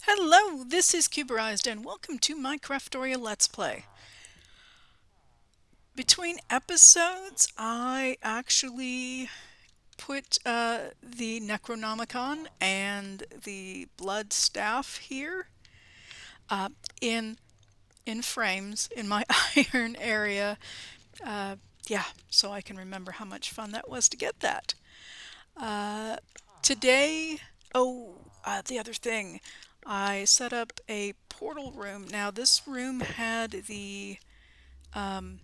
Hello, this is Cuberized and welcome to my Craftoria Let's Play. Between episodes, I actually put the Necronomicon and the Blood Staff here uh, in in frames in my iron area. Uh, yeah, so I can remember how much fun that was to get that. Uh, Today, the other thing, I set up a portal room. Now, this room had the um,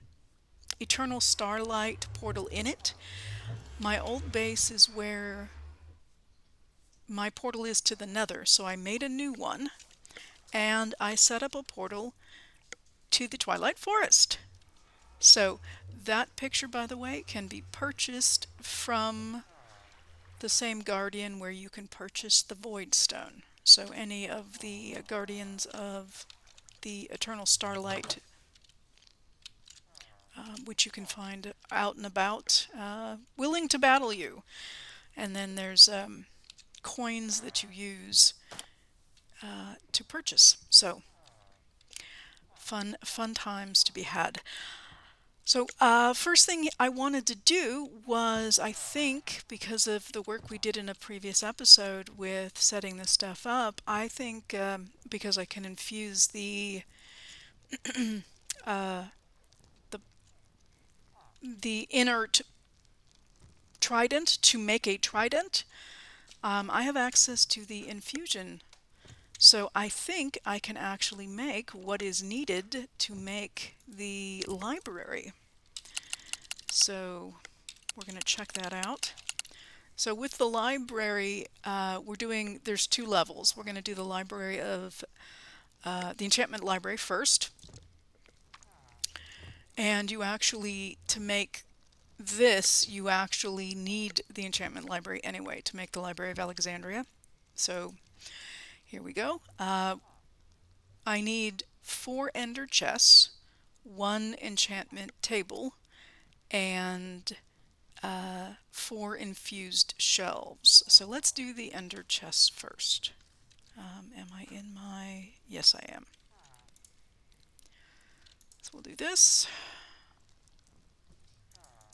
Eternal Starlight portal in it. My old base is where my portal is to the Nether, so I made a new one and I set up a portal to the Twilight Forest. So that picture, by the way, can be purchased from the same Guardian where you can purchase the Void Stone. So any of the Guardians of the Eternal Starlight, which you can find out and about, willing to battle you. And then there's coins that you use to purchase. So fun times to be had. So first thing I wanted to do was, I think, because of the work we did in a previous episode with setting this stuff up, I think because I can infuse uh, the the inert trident to make a trident, I have access to the infusion. So I think I can actually make what is needed to make the library. So we're going to check that out. So with the library, there's two levels. We're going to do the library of the Enchantment Library first. And to make this, you actually need the Enchantment Library anyway to make the Library of Alexandria. So here we go. I need 4 ender chests, 1 enchantment table, and 4 infused shelves. So let's do the ender chests first. Am I in my... Yes, I am. So we'll do this.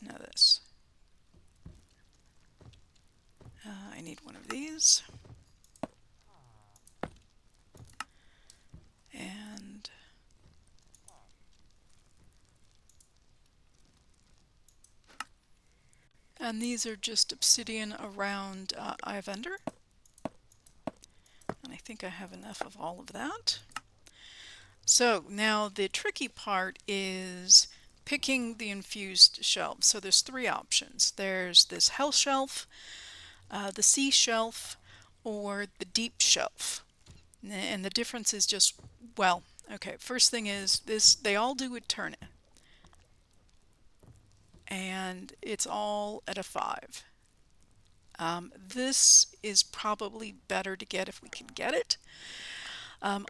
Now this. I need one of these. And these are just obsidian around Eye of Ender. And I think I have enough of all of that. So now the tricky part is picking the infused shelves. So there's 3 options. There's this Hell Shelf, the Sea Shelf, or the Deep Shelf. And the difference is just, well, okay, first thing is this, they all do Eterna. And it's all at a 5. This is probably better to get if we can get it.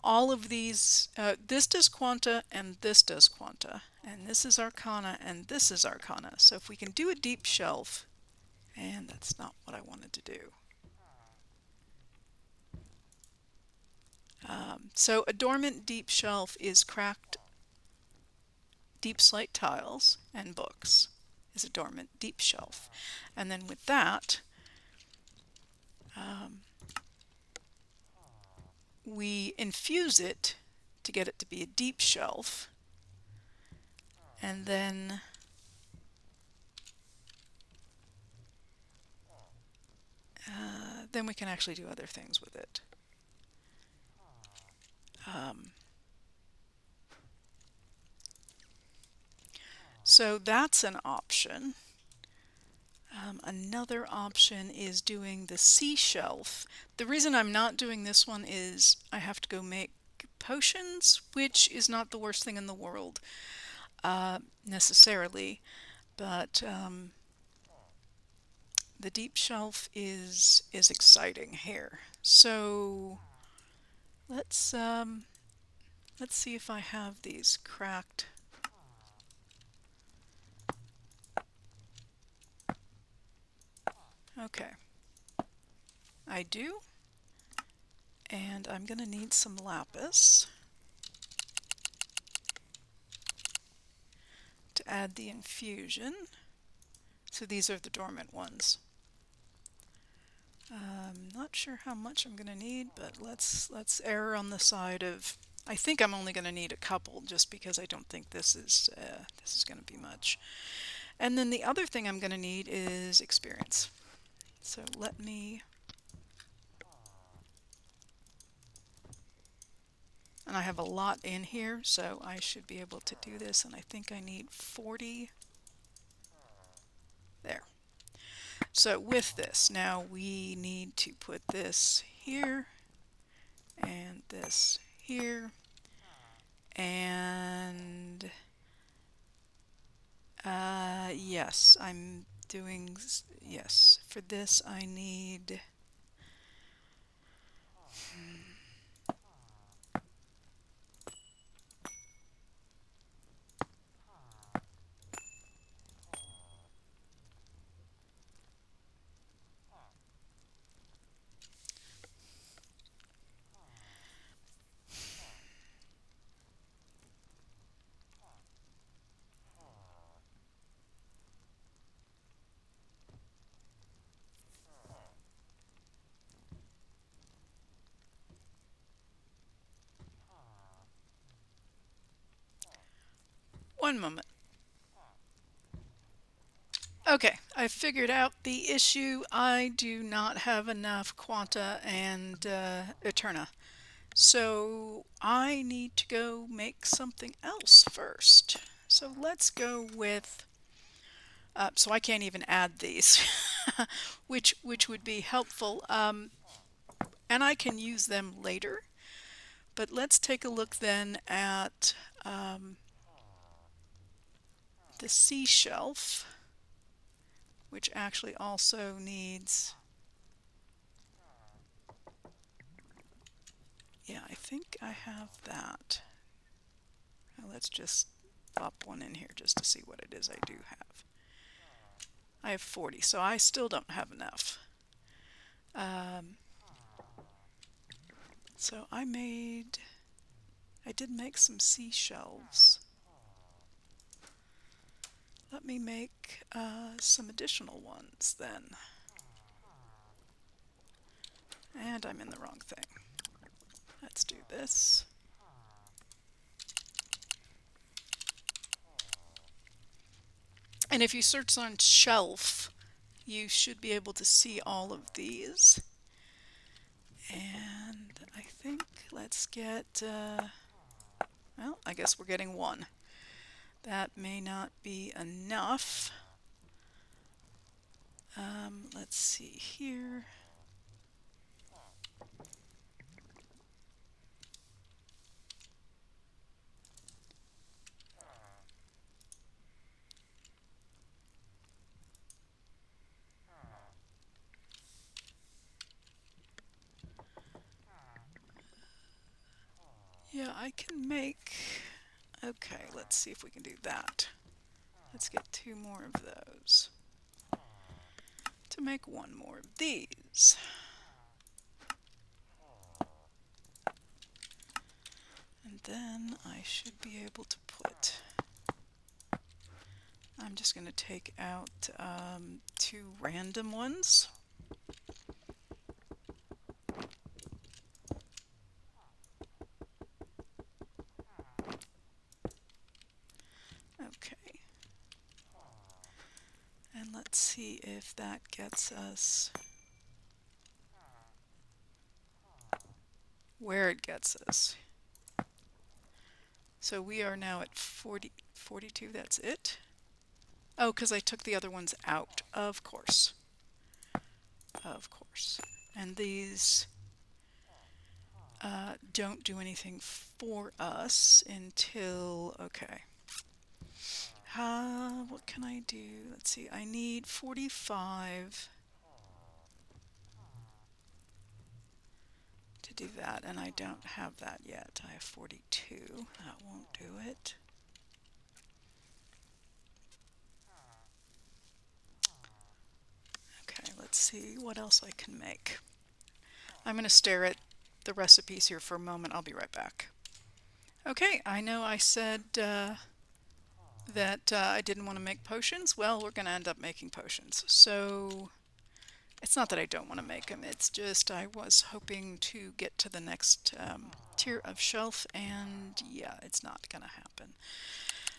All of these, this does Quanta and this does Quanta, and this is Arcana and this is Arcana. So if we can do a deep shelf, and that's not what I wanted to do. So a dormant deep shelf is cracked deep slate tiles and books is a dormant deep shelf. And then with that, we infuse it to get it to be a deep shelf, and then we can actually do other things with it. So that's an option. Another option is doing the sea shelf. The reason I'm not doing this one is I have to go make potions, which is not the worst thing in the world necessarily, but the deep shelf is exciting here. So let's see if I have these cracked. Okay, I do, And I'm going to need some lapis to add the infusion. So these are the dormant ones. Not sure how much I'm going to need, but let's err on the side of, I think I'm only going to need a couple, just because I don't think this is going to be much. And then the other thing I'm going to need is experience. So let me, and I have a lot in here, so I should be able to do this, and I think I need 40 there. So with this, now we need to put this here and this here, and yes, I'm doing, yes, for this I need, one moment. Okay, I figured out the issue. I do not have enough Quanta and Eterna. So I need to go make something else first. So let's go with, so I can't even add these, which would be helpful. And I can use them later. But let's take a look then at the sea shelf, which actually also needs, yeah, I think I have that. Now let's just pop one in here just to see what it is I do have. I have 40, so I still don't have enough. So I did make some seashells. Let me make some additional ones then. And I'm in the wrong thing. Let's do this. And if you search on shelf, you should be able to see all of these. And I think let's get, well, I guess we're getting one. That may not be enough. Let's see here. Yeah, I can make, okay, let's see if we can do that. Let's get 2 more of those to make 1 more of these. And then I should be able to put, I'm just going to take out 2 random ones. Okay. And let's see if that gets us where it gets us. So we are now at 42, that's it. Oh, because I took the other ones out, of course. Of course. And these don't do anything for us until, okay. What can I do? Let's see, I need 45 to do that, and I don't have that yet. I have 42. That won't do it. Okay, let's see what else I can make. I'm going to stare at the recipes here for a moment. I'll be right back. Okay, I know I said that I didn't want to make potions. Well, we're going to end up making potions. So it's not that I don't want to make them, it's just I was hoping to get to the next tier of shelf, and yeah, it's not going to happen.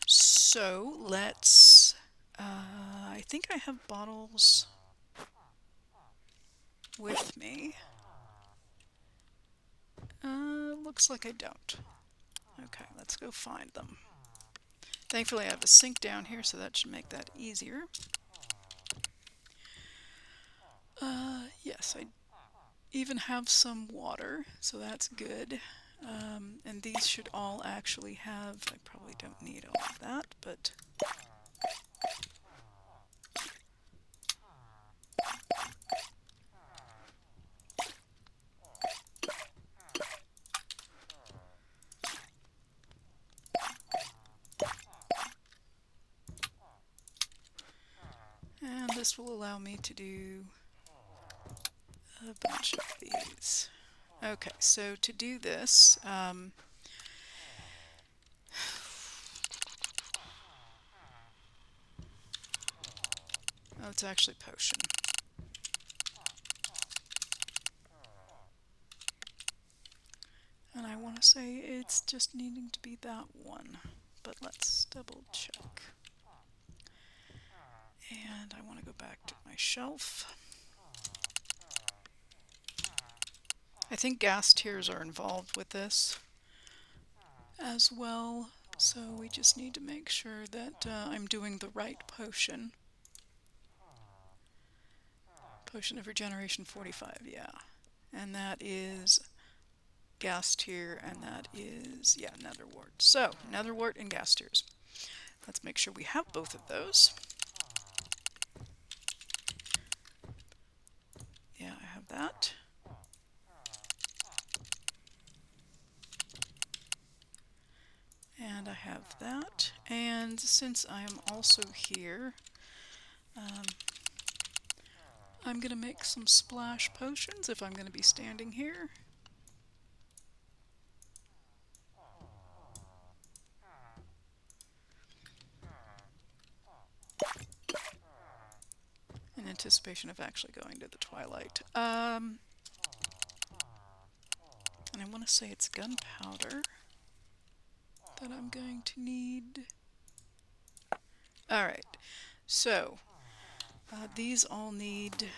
So let's, I think I have bottles with me. Looks like I don't. Okay, let's go find them. Thankfully I have a sink down here, so that should make that easier. Yes, I even have some water, so that's good. And these should all actually have, I probably don't need all of that, but and this will allow me to do a bunch of these. Okay, so to do this, oh, it's actually potion. And I want to say it's just needing to be that one, but let's double check. And I want to go back to my shelf. I think gas tiers are involved with this as well, so we just need to make sure that I'm doing the right potion. Potion of Regeneration 45, yeah. And that is gas tier, and that is, yeah, netherwort. So, netherwort and gas tiers. Let's make sure we have both of those. Yeah, I have that. And I have that. And since I am also here, I'm going to make some splash potions if I'm going to be standing here. In anticipation of actually going to the Twilight. And I want to say it's gunpowder that I'm going to need. Alright, so these all need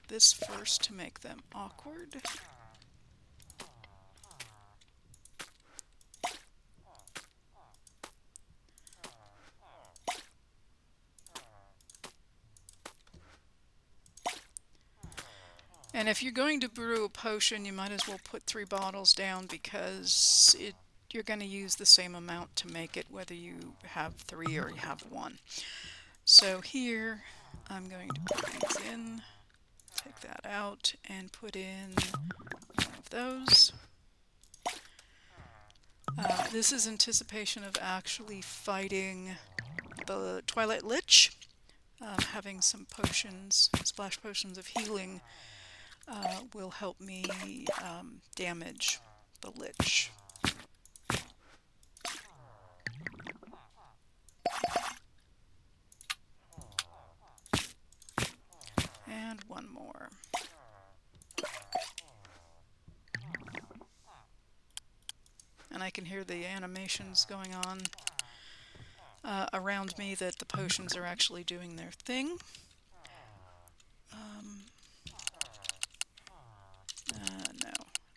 this first to make them awkward. And if you're going to brew a potion, you might as well put 3 bottles down, because you're going to use the same amount to make it whether you have 3 or you have 1. So here I'm going to put these in, take that out, and put in one of those. This is anticipation of actually fighting the Twilight Lich. Having some potions, splash potions of healing, will help me damage the Lich. And one more. And I can hear the animations going on around me that the potions are actually doing their thing.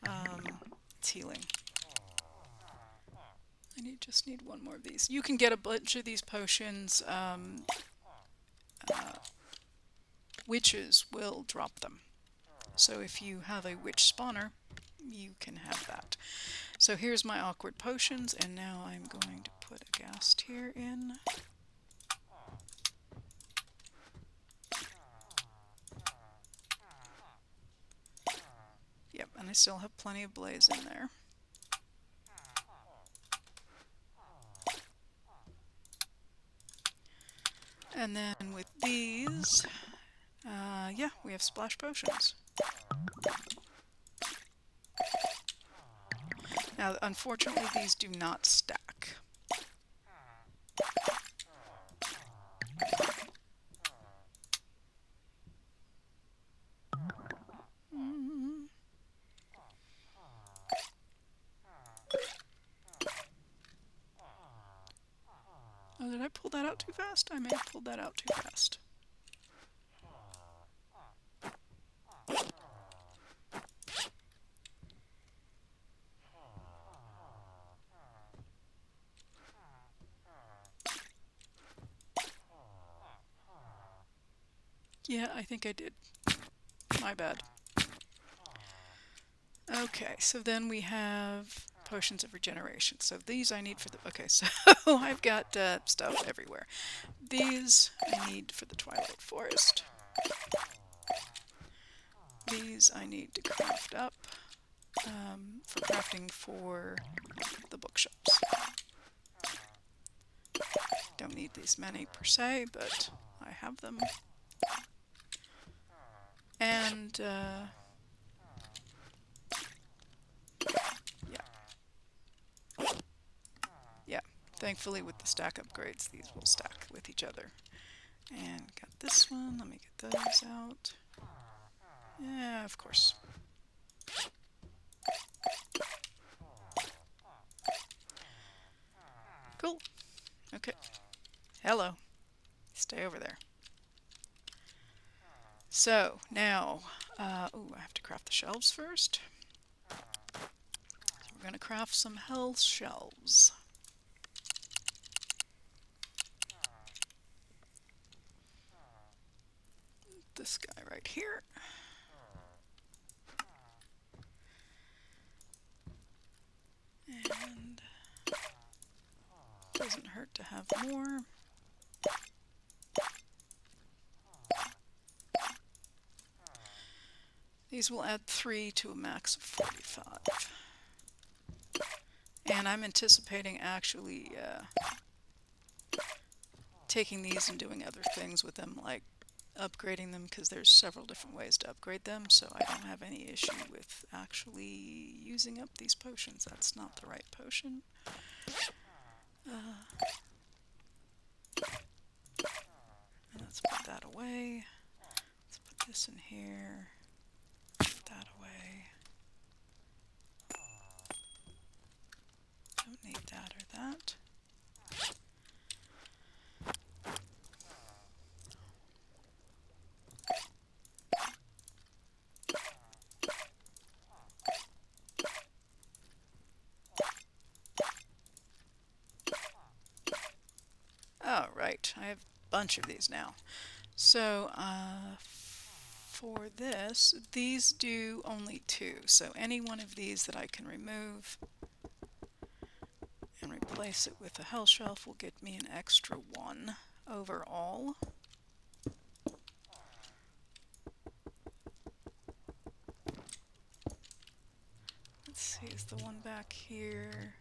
No. It's healing. I just need one more of these. You can get a bunch of these potions. Witches will drop them. So if you have a witch spawner, you can have that. So here's my awkward potions, and now I'm going to put a gas tier in. Yep, and I still have plenty of blaze in there. And then with these, yeah, we have splash potions. Now, unfortunately, these do not stack. Oh, did I pull that out too fast? I may have pulled that out too fast. Yeah, I think I did. My bad. Okay, so then we have potions of regeneration. So these I need for the... Okay, so I've got stuff everywhere. These I need for the Twilight Forest. These I need to craft up for crafting for the bookshelves. Don't need these many per se, but I have them. And yeah, thankfully with the stack upgrades, these will stack with each other. And got this one. Let me get those out. Yeah, of course. Cool. Okay. Hello. Stay over there. So now, ooh, I have to craft the shelves first. So we're going to craft some health shelves. This guy right here. And doesn't hurt to have more. These will add 3 to a max of 45. And I'm anticipating actually taking these and doing other things with them, like upgrading them, because there's several different ways to upgrade them, so I don't have any issue with actually using up these potions. That's not the right potion. And let's put that away. Let's put this in here. Put that away. Don't need that or that. Oh, right. I have a bunch of these now. So, for this, these do only 2. So any one of these that I can remove and replace it with a health shelf will get me an extra 1 overall. Let's see, is the one back here?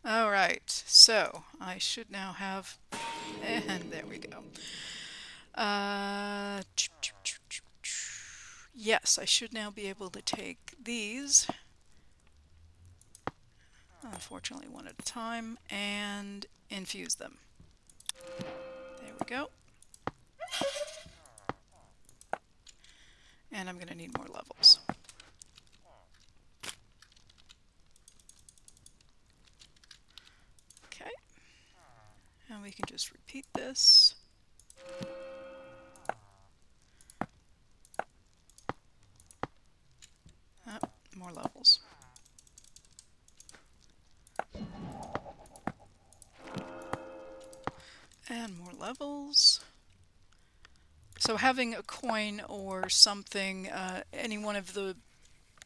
Alright, so I should now have, and there we go. Yes, I should now be able to take these, unfortunately one at a time, and infuse them. There we go. And I'm going to need more levels. Okay. And we can just repeat this. More levels. And more levels. So having a coin or something, any one of the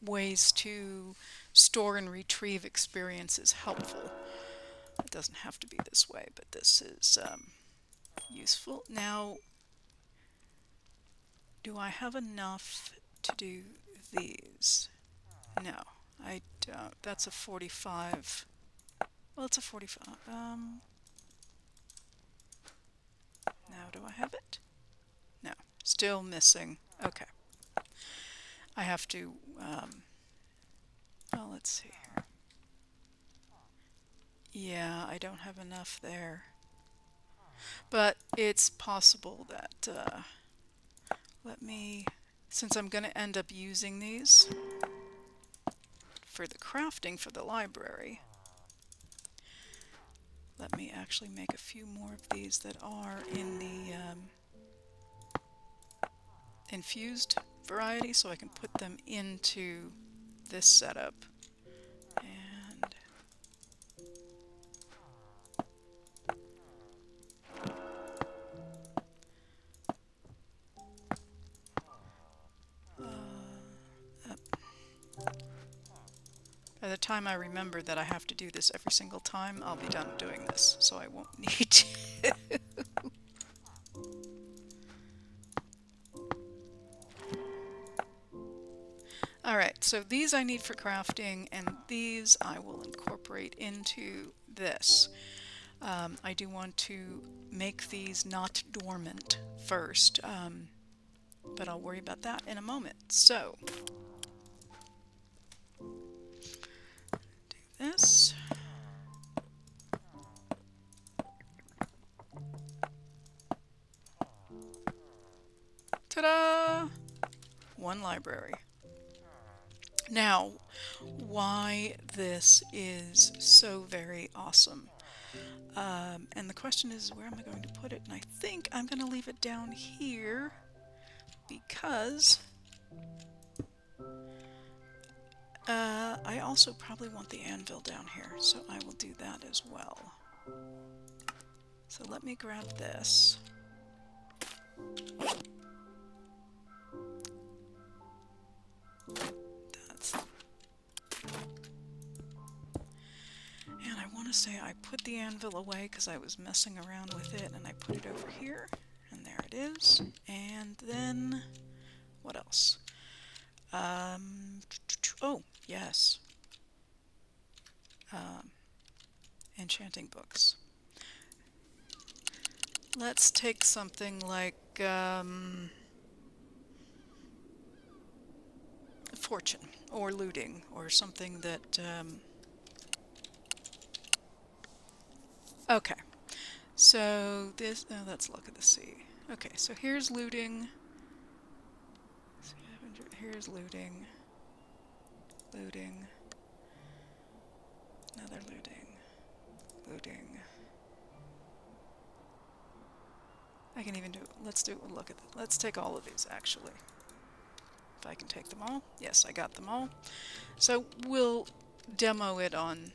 ways to store and retrieve experience is helpful. It doesn't have to be this way, but this is useful. Now, do I have enough to do these? No, I don't. That's a 45. Well, it's a 45. do I have it? No, still missing. Okay. I have to, well, let's see here. Yeah, I don't have enough there. But it's possible that, let me, since I'm going to end up using these for the crafting for the library, let me actually make a few more of these that are in the infused variety so I can put them into this setup. And by the time I remember that I have to do this every single time, I'll be done doing this, so I won't need to. Alright, so these I need for crafting, and these I will incorporate into this. I do want to make these not dormant first, but I'll worry about that in a moment. So, do this. Ta-da! One library. Now, why this is so very awesome. And the question is, where am I going to put it? And I think I'm going to leave it down here because I also probably want the anvil down here, so I will do that as well. So let me grab this. And I want to say I put the anvil away because I was messing around with it, and I put it over here, and there it is. And then, what else? Oh, yes. Enchanting books. Let's take something like fortune or looting or something that okay, so this let's look at the sea. Okay, so here's looting, here's looting, another looting. I can even do, let's look at it. Let's take all of these actually. If I can take them all. Yes, I got them all. So we'll demo it on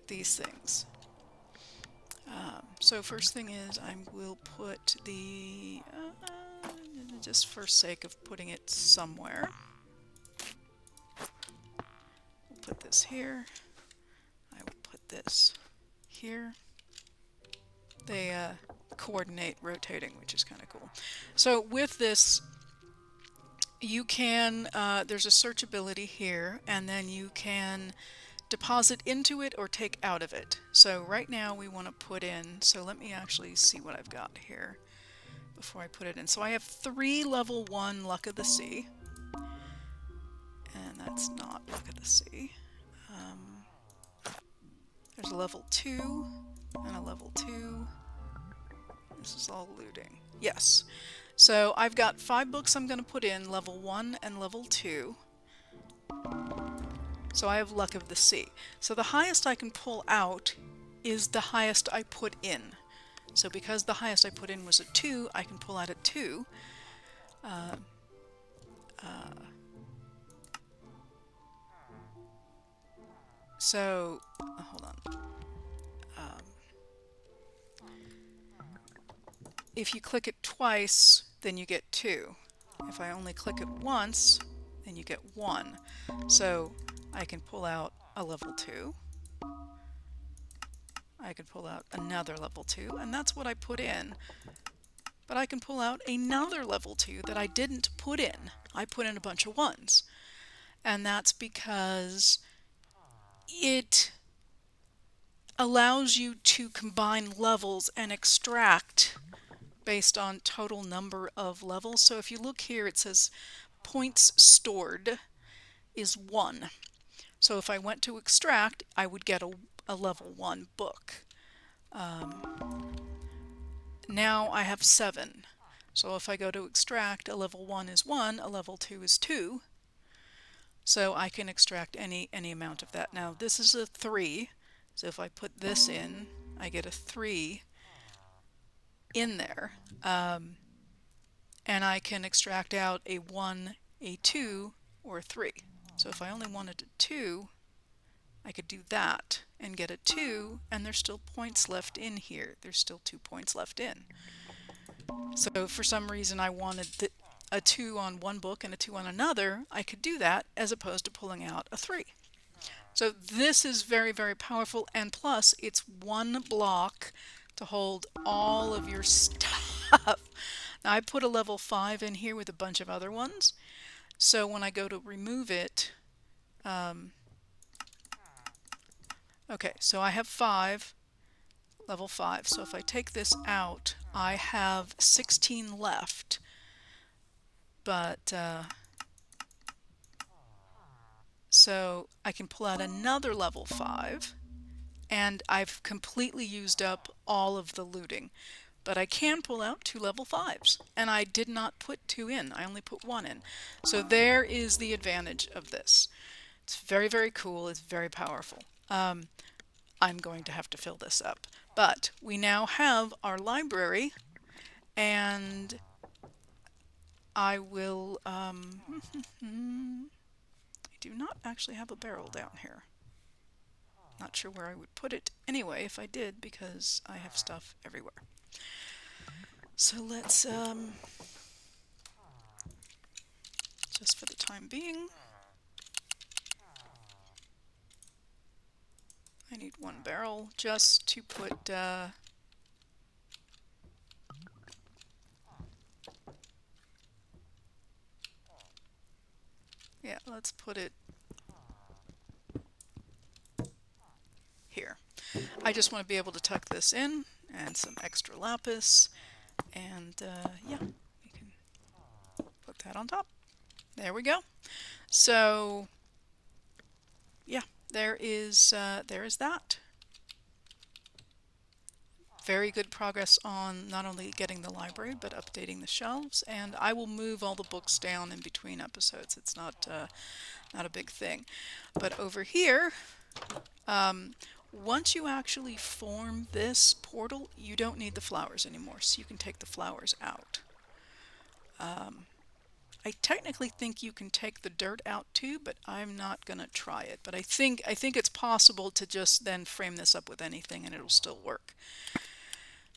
these things. So first thing is I will put the, just for sake of putting it somewhere, we'll put this here. I will put this here. They coordinate rotating, which is kind of cool. So with this, you can, there's a searchability here, and then you can deposit into it or take out of it. So right now we want to put in, so let me actually see what I've got here before I put it in. So I have 3 level 1 Luck of the Sea, and that's not Luck of the Sea. There's a level 2 and a level 2. This is all looting. Yes. So I've got 5 books I'm going to put in, level 1 and level 2. So I have Luck of the Sea. So the highest I can pull out is the highest I put in. So because the highest I put in was a 2, I can pull out a 2. So, hold on. If you click it twice, then you get 2. If I only click it once, then you get 1. So I can pull out a level 2. I can pull out another level 2, and that's what I put in. But I can pull out another level 2 that I didn't put in. I put in a bunch of 1s. And that's because it allows you to combine levels and extract based on total number of levels. So if you look here, it says points stored is 1. So if I went to extract, I would get a level 1 book. Now I have 7. So if I go to extract, a level 1 is 1, a level 2 is 2. So I can extract any amount of that. Now this is a 3, so if I put this in, I get a 3 in there. And I can extract out a 1, a 2, or a 3. So if I only wanted a 2, I could do that and get a 2, and there's still points left in here. There's still 2 points left in. So if for some reason I wanted a 2 on one book and a 2 on another, I could do that as opposed to pulling out a 3. So this is very, very powerful, and plus it's one block to hold all of your stuff. Now I put a level 5 in here with a bunch of other ones, so when I go to remove it, okay, so I have 5, level 5, so if I take this out, I have 16 left, but so I can pull out another level 5, and I've completely used up all of the looting. But I can pull out 2 level 5s, and I did not put 2 in, I only put 1 in. So there is the advantage of this. It's very, very cool, it's very powerful. I'm going to have to fill this up. But we now have our library, and I will, I do not actually have a barrel down here. Not sure where I would put it anyway if I did, because I have stuff everywhere. So let's, just for the time being, I need 1 barrel just to put, yeah, let's put it here. I just want to be able to tuck this in, and some extra lapis, and yeah, we can put that on top. There we go. So yeah, there is that. Very good progress on not only getting the library but updating the shelves, and I will move all the books down in between episodes. It's not a big thing. But over here, once you actually form this portal, you don't need the flowers anymore, so you can take the flowers out. I technically think you can take the dirt out too, but I'm not gonna try it. But I think it's possible to just then frame this up with anything and it'll still work.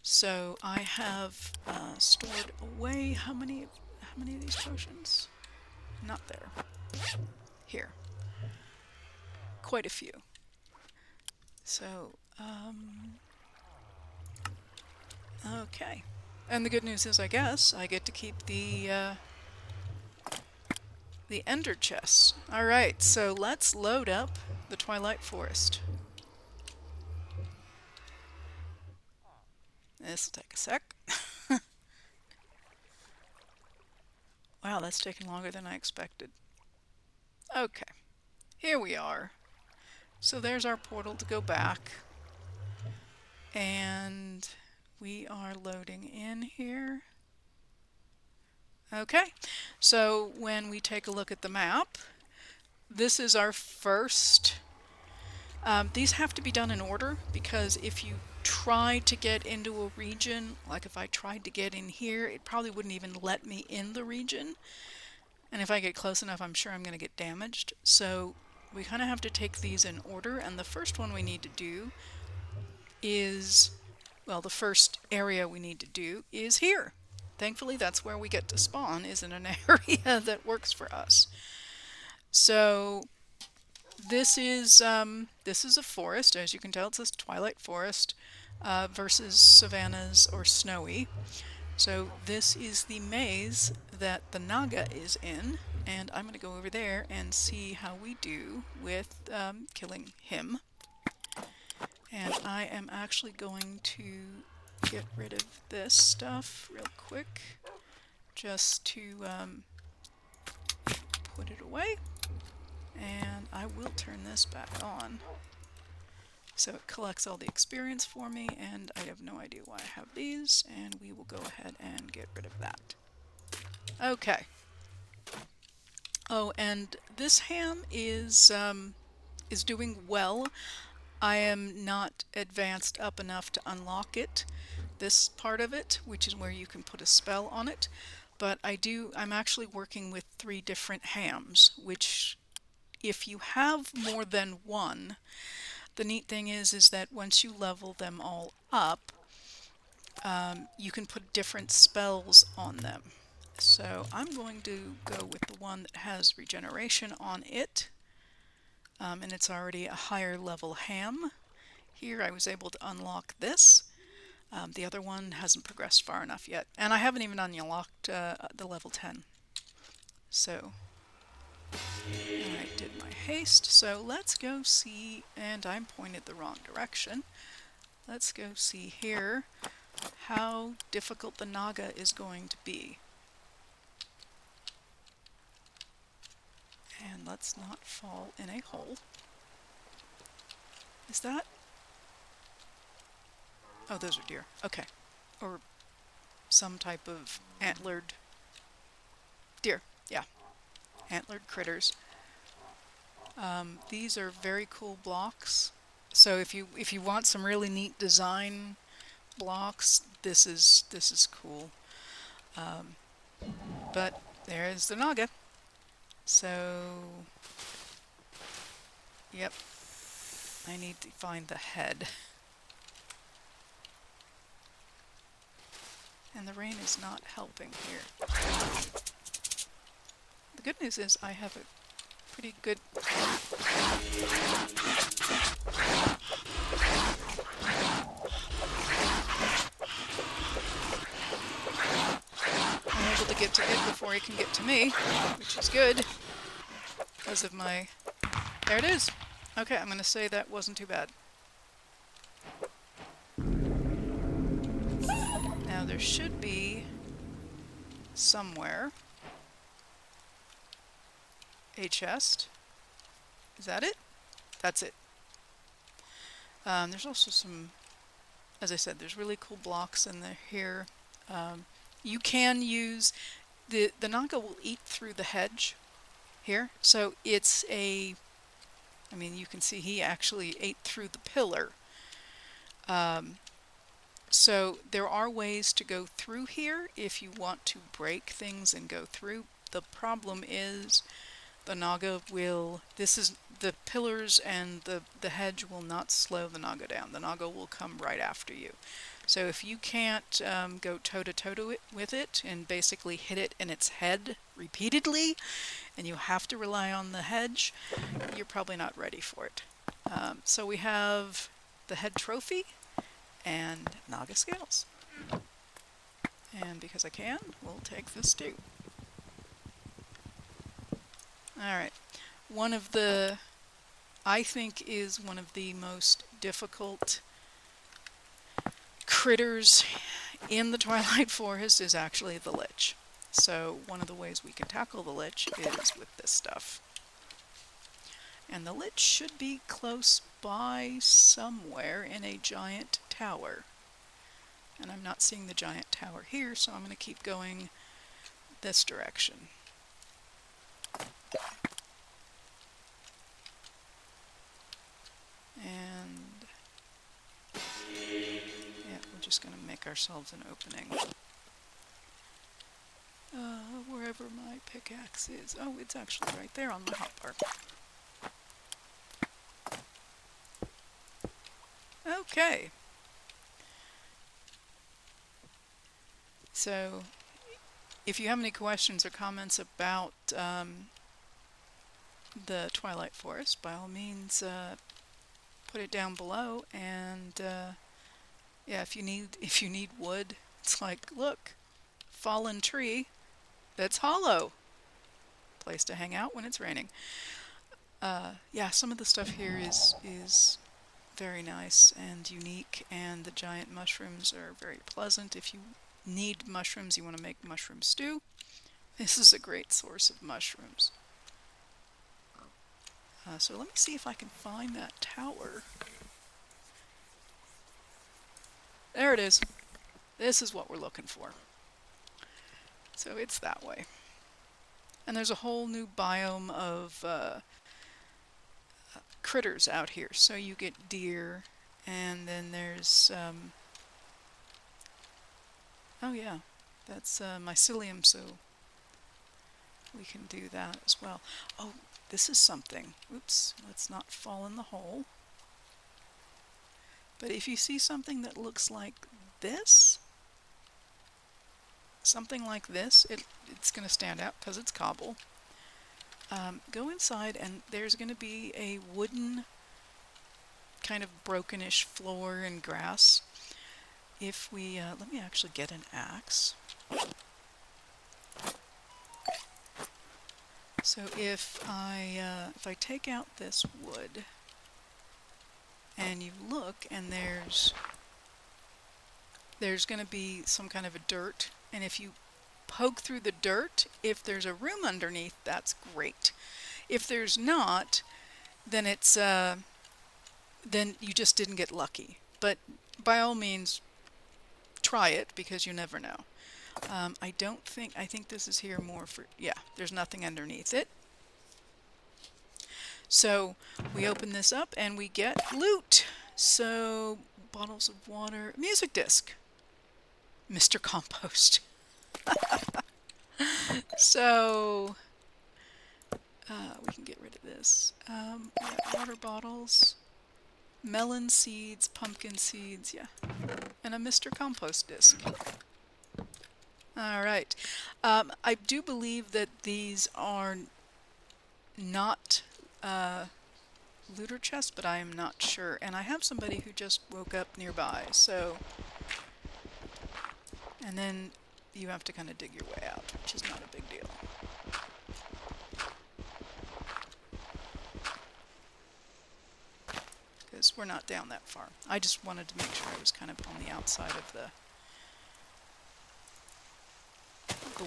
So I have stored away how many of these potions? Not there. Here. Quite a few. So okay. And the good news is, I guess, I get to keep the ender chests. Alright, so let's load up the Twilight Forest. This will take a sec. Wow, that's taking longer than I expected. Okay, here we are. So there's our portal to go back. And we are loading in here. Okay, so when we take a look at the map, this is our first. These have to be done in order, because if you try to get into a region, like if I tried to get in here, it probably wouldn't even let me in the region. And if I get close enough, I'm sure I'm going to get damaged. So we kind of have to take these in order, and the first one we need to do is, well, the first area we need to do is here. Thankfully, that's where we get to spawn, is in an area that works for us. So this is a forest. As you can tell, it says Twilight Forest versus savannas or snowy. So this is the maze that the Naga is in, and I'm going to go over there and see how we do with killing him. And I am actually going to get rid of this stuff real quick just to put it away. And I will turn this back on. So it collects all the experience for me, and I have no idea why I have these, and we will go ahead and get rid of that. Okay. Oh, and this ham is doing well. I am not advanced up enough to unlock it, this part of it, which is where you can put a spell on it. But I'm actually working with 3 different hams, which if you have more than one, the neat thing is that once you level them all up, you can put different spells on them. So I'm going to go with the one that has regeneration on it, and it's already a higher level ham. Here I was able to unlock this. The other one hasn't progressed far enough yet, and I haven't even unlocked the level 10. So I did my haste, so let's go see, and I'm pointed the wrong direction. Let's go see here how difficult the Naga is going to be. And let's not fall in a hole. Is that? Oh, those are deer. Okay. Or some type of antlered deer. Yeah. Antlered critters. These are very cool blocks. So if you want some really neat design blocks, this is cool. But there's the Naga. So, yep, I need to find the head. And the rain is not helping here. The good news is I have a pretty good... I'm able to get to it before he can get to me, which is good. Because of my... There it is! Okay, I'm going to say that wasn't too bad. Now there should be somewhere a chest. Is that it? That's it. There's also some, as I said, there's really cool blocks in here. You can use, the Naga will eat through the hedge here. So it's a, I mean, you can see he actually ate through the pillar. So there are ways to go through here if you want to break things and go through. The problem is the Naga will, the pillars and the hedge will not slow the Naga down. The Naga will come right after you. So if you can't go toe-to-toe with it and basically hit it in its head repeatedly, and you have to rely on the hedge, you're probably not ready for it. So we have the head trophy and Naga scales. And because I can, we'll take this too. Alright, I think is one of the most difficult critters in the Twilight Forest is actually the Lich. So one of the ways we can tackle the Lich is with this stuff. And the Lich should be close by somewhere in a giant tower. And I'm not seeing the giant tower here, so I'm going to keep going this direction. And yeah, we're just going to make ourselves an opening. Wherever my pickaxe is. Oh, it's actually right there on the hotbar. Okay. So, if you have any questions or comments about the Twilight Forest, by all means, put it down below. And yeah, if you need wood, it's like, look, fallen tree that's hollow. Place to hang out when it's raining. Yeah, some of the stuff here is very nice and unique, and the giant mushrooms are very pleasant. If you need mushrooms, you want to make mushroom stew, this is a great source of mushrooms. So let me see if I can find that tower. There it is. This is what we're looking for. So it's that way. And there's a whole new biome of critters out here. So you get deer, and then there's oh yeah, that's mycelium, so we can do that as well. Oh, this is something. Oops, let's not fall in the hole. But if you see something that looks like this, something like this, it's going to stand out because it's cobble. Go inside, and there's going to be a wooden kind of brokenish floor and grass. If we let me actually get an axe. So if I take out this wood and you look, and there's going to be some kind of a dirt, and if you poke through the dirt, if there's a room underneath, that's great. If there's not, then it's then you just didn't get lucky. But by all means, try it, because you never know. I think this is here more for, yeah, there's nothing underneath it. So we open this up and we get loot. So bottles of water, music disc, Mr. Compost. So we can get rid of this. Water bottles, melon seeds, pumpkin seeds, yeah, and a Mr. Compost disc. All right. I do believe that these are not looter chests, but I am not sure. And I have somebody who just woke up nearby, so... And then you have to kind of dig your way out, which is not a big deal. Because we're not down that far. I just wanted to make sure I was kind of on the outside of the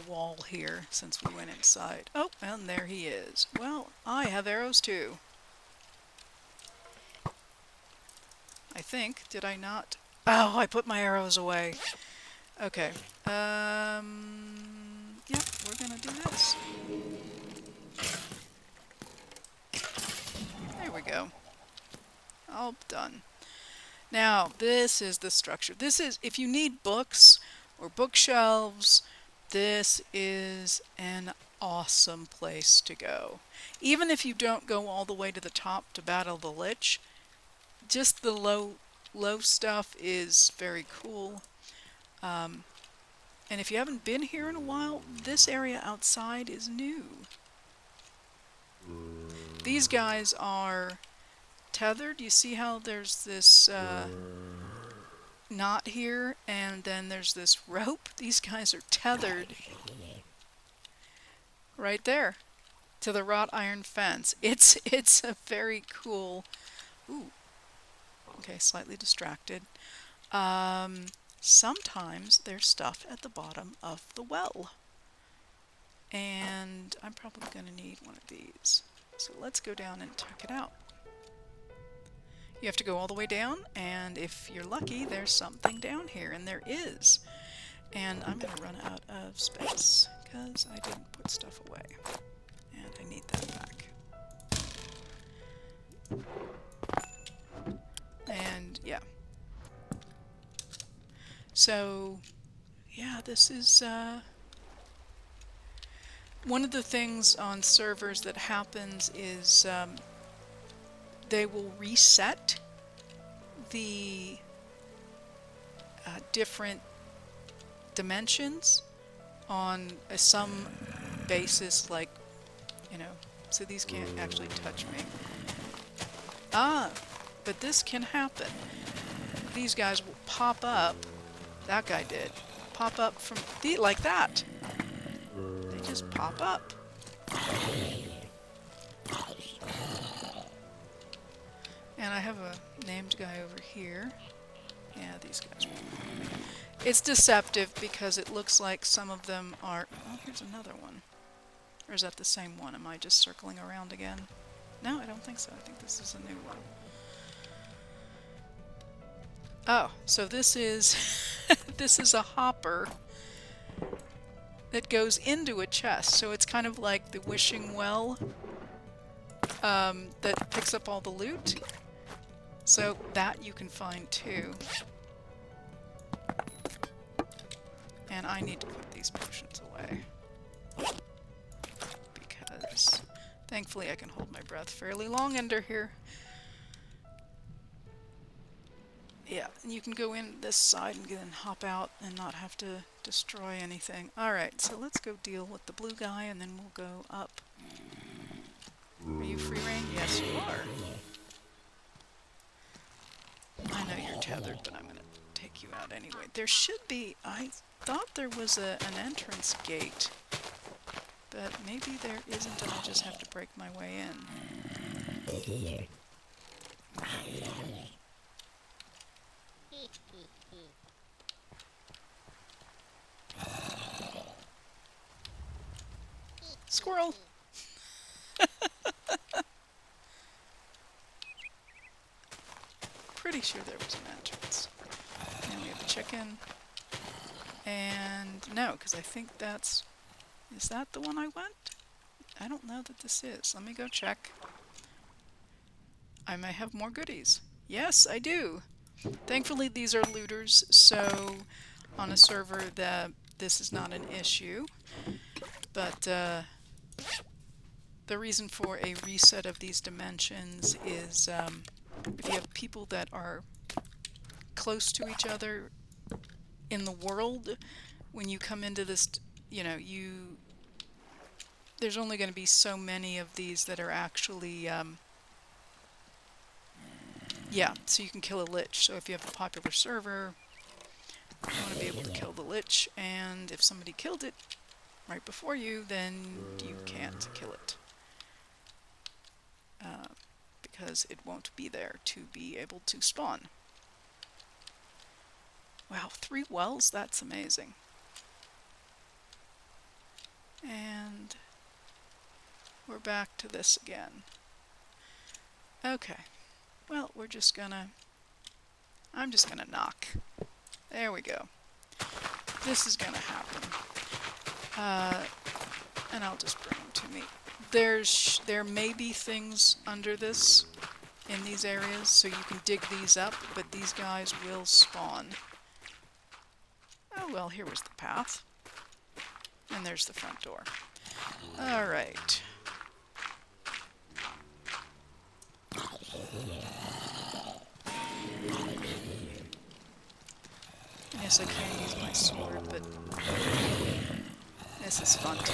wall here, since we went inside. Oh, and there he is. Well, I have arrows too. I think. Did I not? Oh, I put my arrows away. Okay. Yeah, we're gonna do this. There we go. All done. Now, this is the structure. This is, if you need books or bookshelves, this is an awesome place to go. Even if you don't go all the way to the top to battle the Lich, just the low stuff is very cool. And if you haven't been here in a while, this area outside is new. These guys are tethered. You see how there's this knot here, and then there's this rope? These guys are tethered right there to the wrought iron fence. It's a very cool... Ooh. Okay, slightly distracted. Sometimes there's stuff at the bottom of the well. And I'm probably going to need one of these. So let's go down and check it out. You have to go all the way down, and if you're lucky, there's something down here, and there is. And I'm going to run out of space, because I didn't put stuff away. And I need that back. And, yeah. So, yeah, this is... one of the things on servers that happens is they will reset the different dimensions on some basis, like, you know, so these can't actually touch me. Ah, but this can happen. These guys will pop up. That guy did. Pop up from like that. They just pop up. And I have a named guy over here. Yeah, these guys. It's deceptive because it looks like some of them are... Oh, here's another one. Or is that the same one? Am I just circling around again? No, I don't think so. I think this is a new one. Oh, so this is... this is a hopper that goes into a chest. So it's kind of like the wishing well that picks up all the loot. So that you can find too. And I need to put these potions away. Because thankfully I can hold my breath fairly long under here. Yeah, and you can go in this side and then hop out and not have to destroy anything. Alright, so let's go deal with the blue guy and then we'll go up. Are you free reign? Yes, you are. I know you're tethered, but I'm going to take you out anyway. There should be... I thought there was an entrance gate, but maybe there isn't and I just have to break my way in. Squirrel! Pretty sure there was an entrance. And we have a chicken. And no, because I think that's... Is that the one I went? I don't know that this is. Let me go check. I may have more goodies. Yes, I do! Thankfully these are looters, so on a server this is not an issue. But the reason for a reset of these dimensions is if you have people that are close to each other in the world, when you come into this, you know, there's only going to be so many of these that are actually, yeah, so you can kill a lich. So if you have a popular server, you want to be able to kill the lich, and if somebody killed it right before you, then you can't kill it. Because it won't be there to be able to spawn. Wow, 3 wells? That's amazing. And we're back to this again. Okay. Well, we're just gonna... I'm just gonna knock. There we go. This is gonna happen. And I'll just bring them to me. There may be things under this in these areas, so you can dig these up, but these guys will spawn. Oh well, here was the path. And there's the front door. Alright. Yes, I can use my sword, but this is fun too.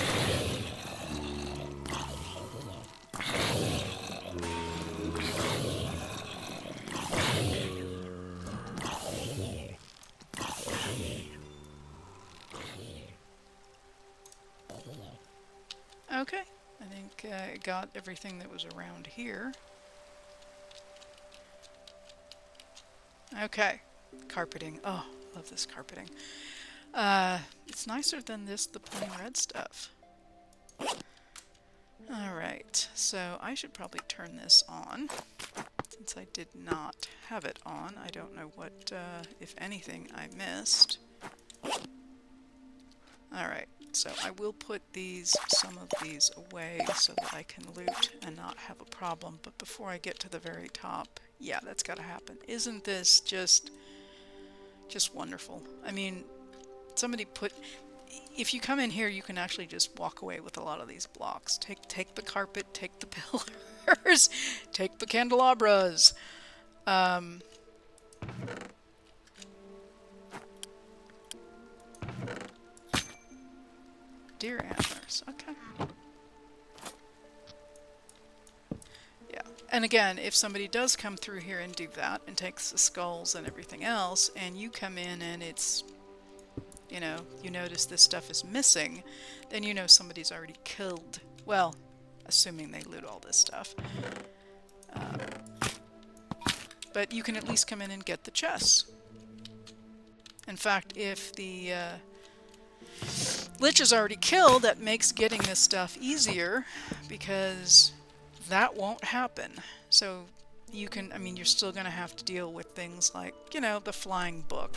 Okay, I think I got everything that was around here. Okay, carpeting. Oh, love this carpeting. It's nicer than the plain red stuff. Alright, so I should probably turn this on. Since I did not have it on, I don't know what, if anything, I missed. Alright, so I will put some of these away so that I can loot and not have a problem. But before I get to the very top, yeah, that's gotta happen. Isn't this just wonderful? I mean, somebody if you come in here, you can actually just walk away with a lot of these blocks. Take the carpet, take the pillars, take the candelabras. Deer antlers, okay. Yeah, and again, if somebody does come through here and do that, and takes the skulls and everything else, and you come in and it's, you know, you notice this stuff is missing, then you know somebody's already killed. Well, assuming they loot all this stuff. but you can at least come in and get the chests. In fact, if the Lich is already killed, that makes getting this stuff easier, because that won't happen. So you can, I mean, you're still going to have to deal with things like, you know, the flying book.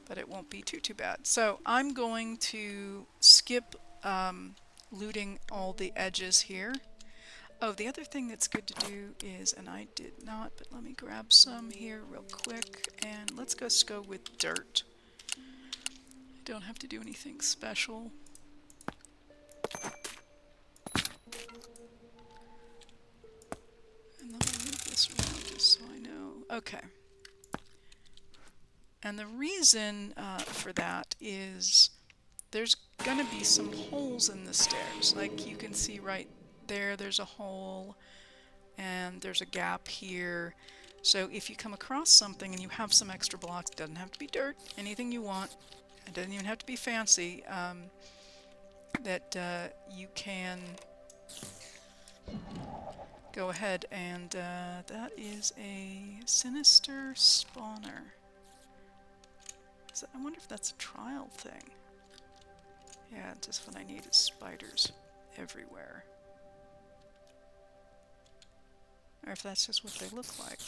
But it won't be too bad. So I'm going to skip looting all the edges here. Oh, the other thing that's good to do is, and I did not, but let me grab some here real quick, and let's just go with dirt. I don't have to do anything special. And let me move this around just so I know. Okay. And the reason for that is there's going to be some holes in the stairs. Like you can see right there, there's a hole, and there's a gap here. So if you come across something and you have some extra blocks, it doesn't have to be dirt, anything you want, it doesn't even have to be fancy, that you can go ahead and that is a sinister spawner. I wonder if that's a trial thing. Yeah, just what I need is spiders everywhere. Or if that's just what they look like.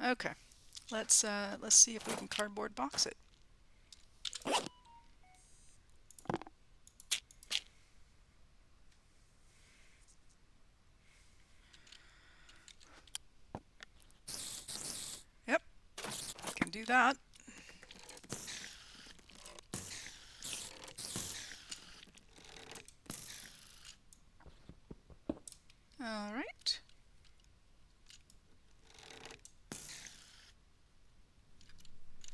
Okay, let's see if we can cardboard box it. Yep, can do that. All right.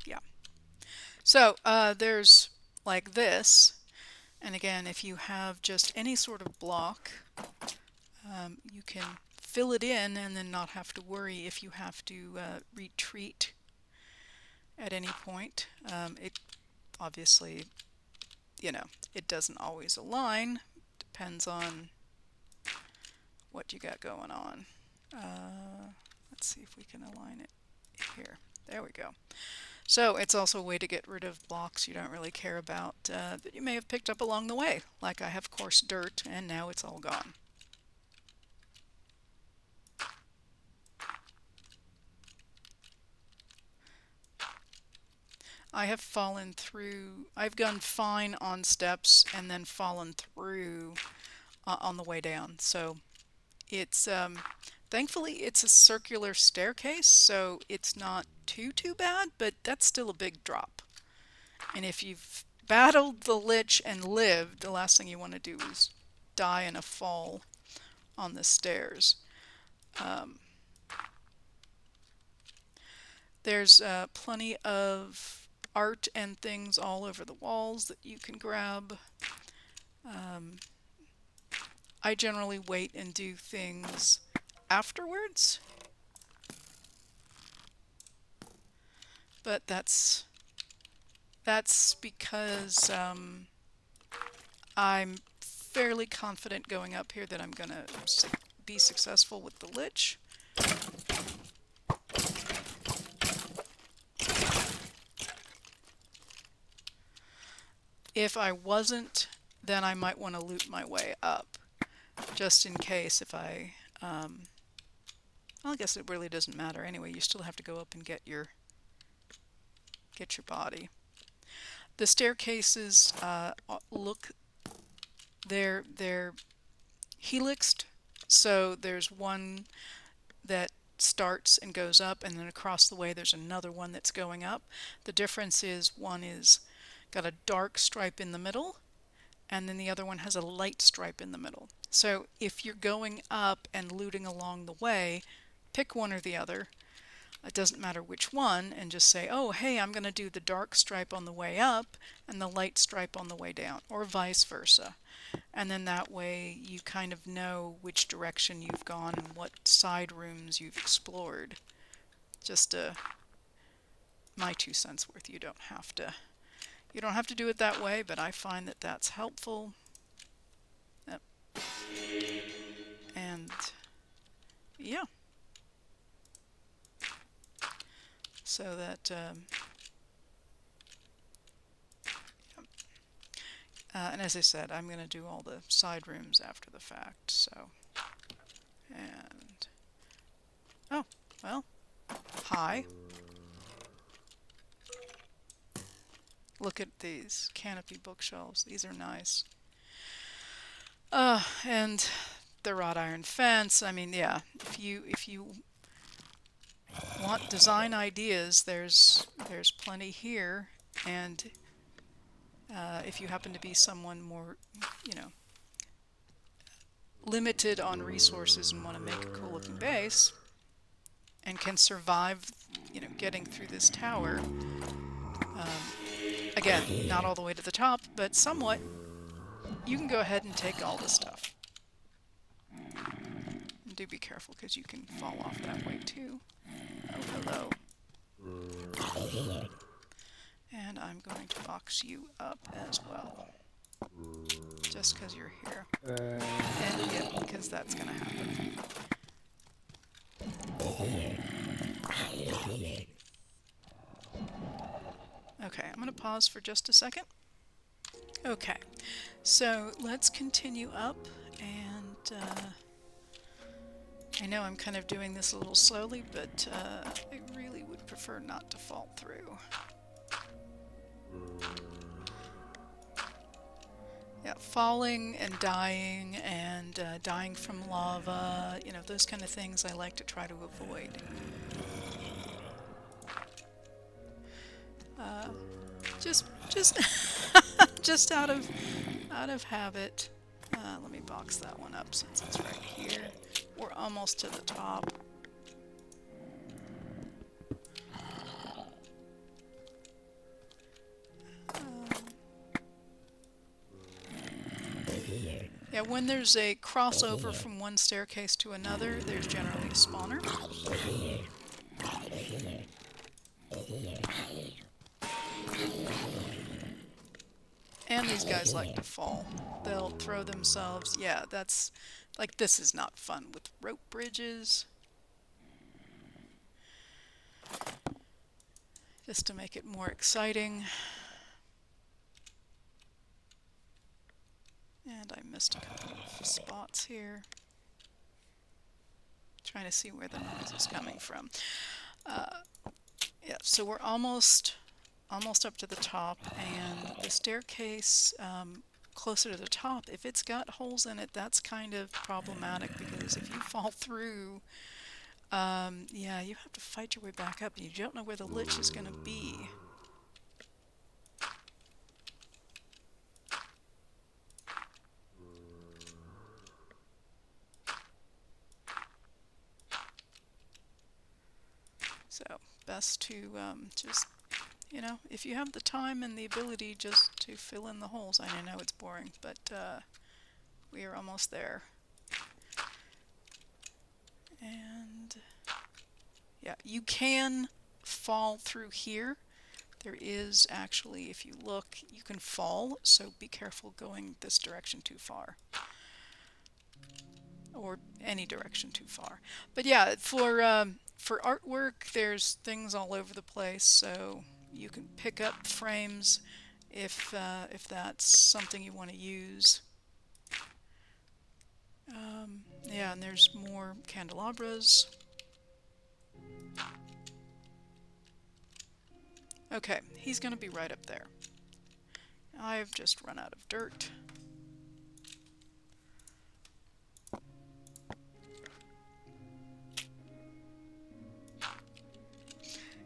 Yeah. So there's like this, and again, if you have just any sort of block, you can fill it in and then not have to worry if you have to retreat at any point. It obviously, you know, it doesn't always align. Depends on what you got going on. Let's see if we can align it here. There we go. So it's also a way to get rid of blocks you don't really care about that you may have picked up along the way. Like I have coarse dirt and now it's all gone. I have fallen through, I've gone fine on steps and then fallen through on the way down. So it's, thankfully it's a circular staircase, so it's not too bad, but that's still a big drop. And if you've battled the Lich and lived, the last thing you want to do is die in a fall on the stairs. There's plenty of art and things all over the walls that you can grab. I generally wait and do things afterwards, but that's because I'm fairly confident going up here that I'm gonna be successful with the Lich. If I wasn't, then I might want to loot my way up, just in case if I, well, I guess it really doesn't matter anyway. You still have to go up and get your body. The staircases look, they're helixed, so there's one that starts and goes up, and then across the way there's another one that's going up. The difference is one is got a dark stripe in the middle, and then the other one has a light stripe in the middle. So if you're going up and looting along the way, pick one or the other. It doesn't matter which one, and just say, oh, hey, I'm going to do the dark stripe on the way up and the light stripe on the way down, or vice versa. And then that way you kind of know which direction you've gone and what side rooms you've explored. Just a my 2 cents worth. You don't have to. You don't have to do it that way, but I find that that's helpful. Yep. And yeah, so that and as I said, I'm going to do all the side rooms after the fact. So, and oh well, hi. Look at these canopy bookshelves. These are nice. And the wrought iron fence. I mean, yeah. If you want design ideas, there's plenty here. And if you happen to be someone more, you know, limited on resources and want to make a cool looking base and can survive, you know, getting through this tower. Again, not all the way to the top, but somewhat. You can go ahead and take all this stuff. And do be careful because you can fall off that way too. Oh, hello. And I'm going to box you up as well. Just because you're here. And yeah, because that's going to happen. Okay, I'm going to pause for just a second. Okay, so let's continue up, and I know I'm kind of doing this a little slowly, but I really would prefer not to fall through. Yeah, falling and dying from lava, you know, those kind of things I like to try to avoid. Just just out of habit. Let me box that one up since it's right here. We're almost to the top. Yeah, when there's a crossover from one staircase to another, there's generally a spawner. And these guys like to fall. They'll throw themselves. Yeah, that's like, this is not fun with rope bridges. Just to make it more exciting. And I missed a couple of spots here. Trying to see where the noise is coming from. Yeah, so we're almost up to the top, and the staircase closer to the top, if it's got holes in it, that's kind of problematic, because if you fall through, yeah, you have to fight your way back up, and you don't know where the lich is going to be. So, best to just, you know, if you have the time and the ability, just to fill in the holes. I know it's boring, but we are almost there. And yeah, you can fall through here. There is actually, if you look, you can fall, so be careful going this direction too far. Or any direction too far. But yeah, for artwork, there's things all over the place, so you can pick up frames if that's something you want to use. Yeah, and there's more candelabras. Okay, he's going to be right up there. I've just run out of dirt.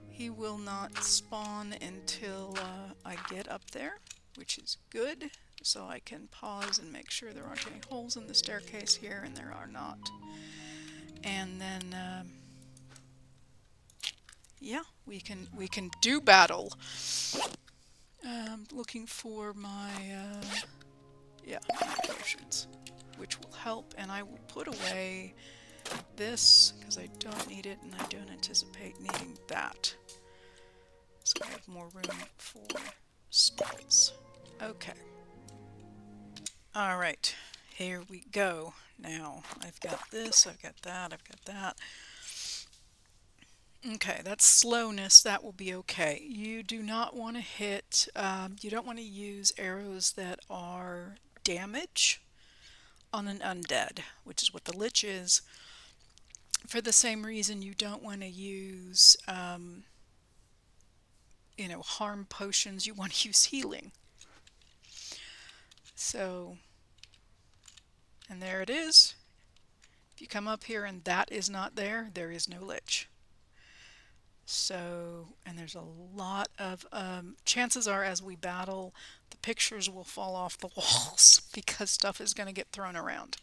He will not spawn until I get up there, which is good, so I can pause and make sure there aren't any holes in the staircase here, and there are not. And then, yeah, we can do battle. Looking for my yeah, potions, which will help, and I will put away this because I don't need it, and I don't anticipate needing that. So I have more room for spots. Okay. All right, here we go. Now I've got this, I've got that, I've got that. Okay, that's slowness. That will be okay. You do not want to hit, you don't want to use arrows that are damage on an undead, which is what the Lich is. For the same reason, you don't want to use, you know, harm potions. You want to use healing. So, and there it is. If you come up here and that is not there, there is no Lich. So, and there's a lot of, chances are as we battle, the pictures will fall off the walls because stuff is going to get thrown around.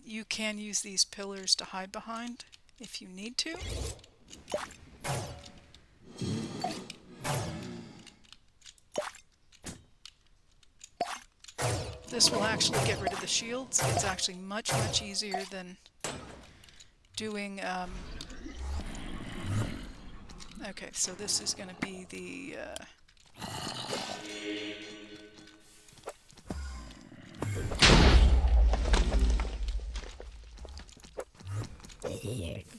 You can use these pillars to hide behind if you need to. This will actually get rid of the shields. It's actually much, much easier than doing... okay, so this is going to be the...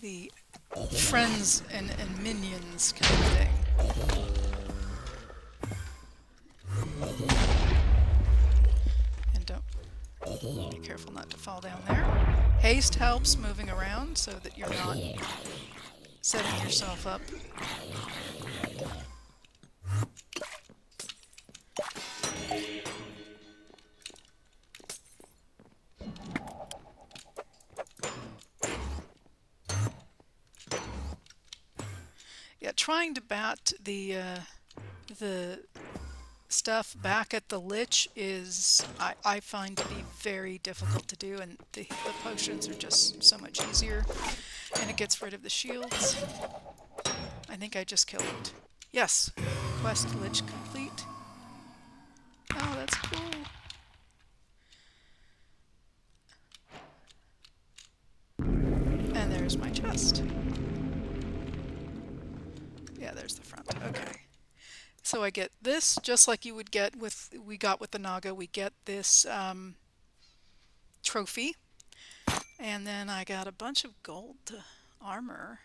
the friends and minions kind of thing. And don't be careful not to fall down there. Haste helps moving around so that you're not setting yourself up. Yeah, trying to bat the stuff back at the Lich is, I find to be very difficult to do, and the potions are just so much easier, and it gets rid of the shields. I think I just killed it. Yes, quest Lich complete. Oh, that's cool. And there's my chest. Yeah, there's the front. Okay. So I get this, just like you would get with, we got with the Naga, we get this trophy. And then I got a bunch of gold armor.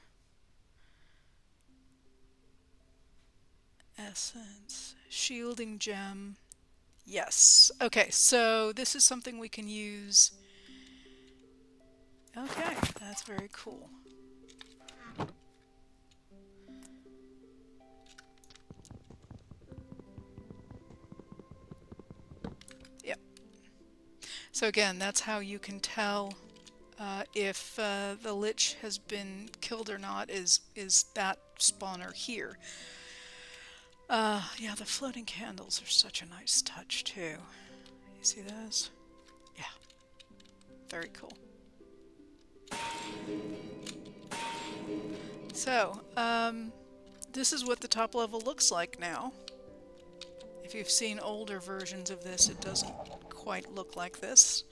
Essence. Shielding gem. Yes. Okay, so this is something we can use. Okay, that's very cool. Yep. So again, that's how you can tell if the Lich has been killed or not, is that spawner here. Yeah, the floating candles are such a nice touch too. You see those? Yeah. Very cool. So, this is what the top level looks like now. If you've seen older versions of this, it doesn't quite look like this.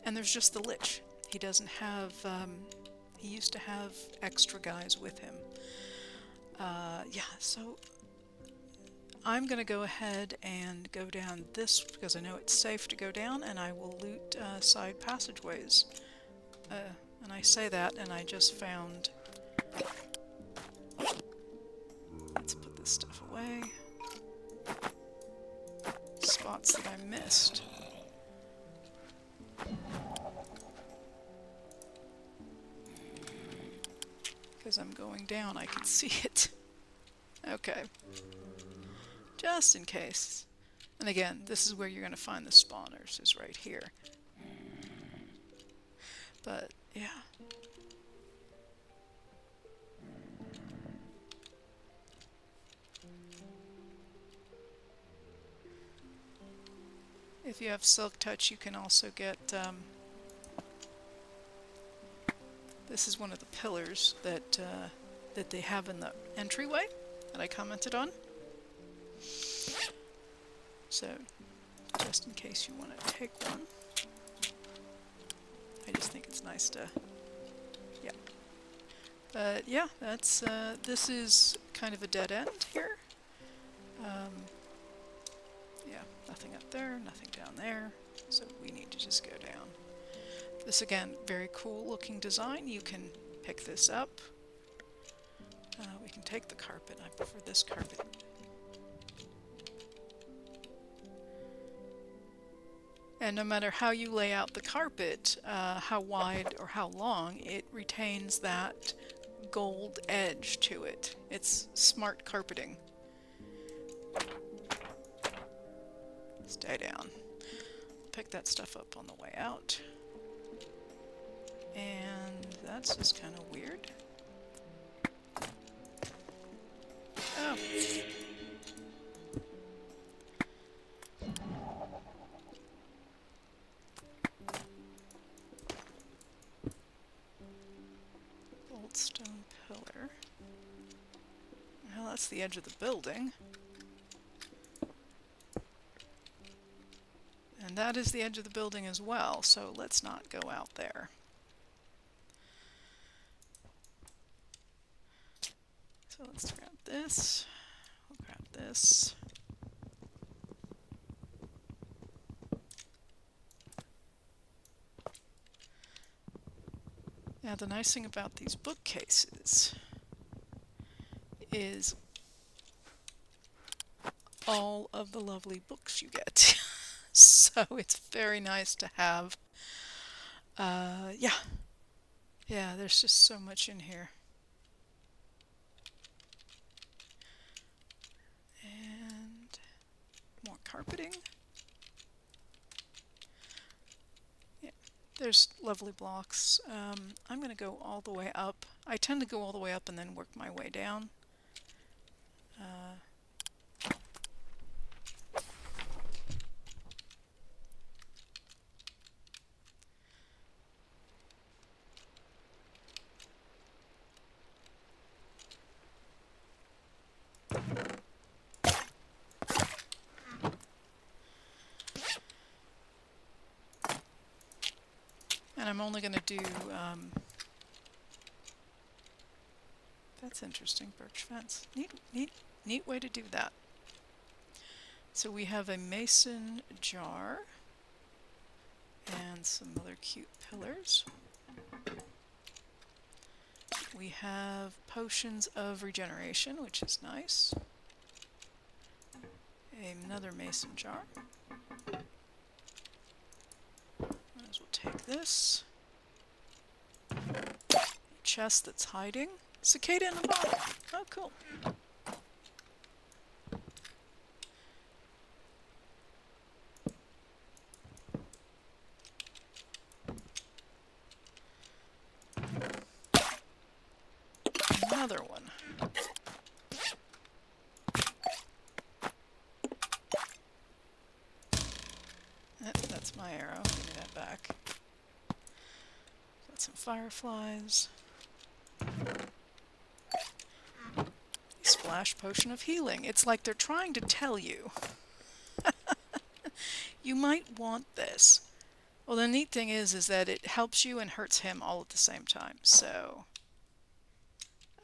And there's just the Lich. He doesn't have, he used to have extra guys with him. Yeah, so I'm going to go ahead and go down this because I know it's safe to go down, and I will loot side passageways. And I say that, and I just found... Let's put this stuff away. Spots that I missed. Because I'm going down, I can see it. Okay. Just in case. And again, this is where you're going to find the spawners, is right here. But, yeah. If you have Silk Touch, you can also get, this is one of the pillars that, that they have in the entryway that I commented on. So, just in case you want to take one. I just think it's nice to, yeah. But yeah, that's this is kind of a dead end here. Um, yeah, nothing up there, nothing down there. So we need to just go down. This again, very cool looking design. You can pick this up. We can take the carpet. I prefer this carpet. And no matter how you lay out the carpet, how wide or how long, it retains that gold edge to it. It's smart carpeting. Stay down. Pick that stuff up on the way out. And that's just kind of weird. Oh. Old stone pillar. Well, that's the edge of the building. And that is the edge of the building as well, so let's not go out there. So let's grab this. We'll grab this. Now the nice thing about these bookcases is all of the lovely books you get. So it's very nice to have. Yeah, there's just so much in here. And more carpeting. Yeah, there's lovely blocks. I'm going to go all the way up. I tend to go all the way up and then work my way down. And I'm only going to do, that's interesting, birch fence. Neat way to do that. So we have a mason jar and some other cute pillars. We have potions of regeneration, which is nice. Another mason jar. Might as well take this. A chest that's hiding. Cicada in the bottom. Oh, cool. Another one. That's my arrow. Give me that back. Got some fireflies. Splash potion of healing. It's like they're trying to tell you. You might want this. Well, the neat thing is that it helps you and hurts him all at the same time. So,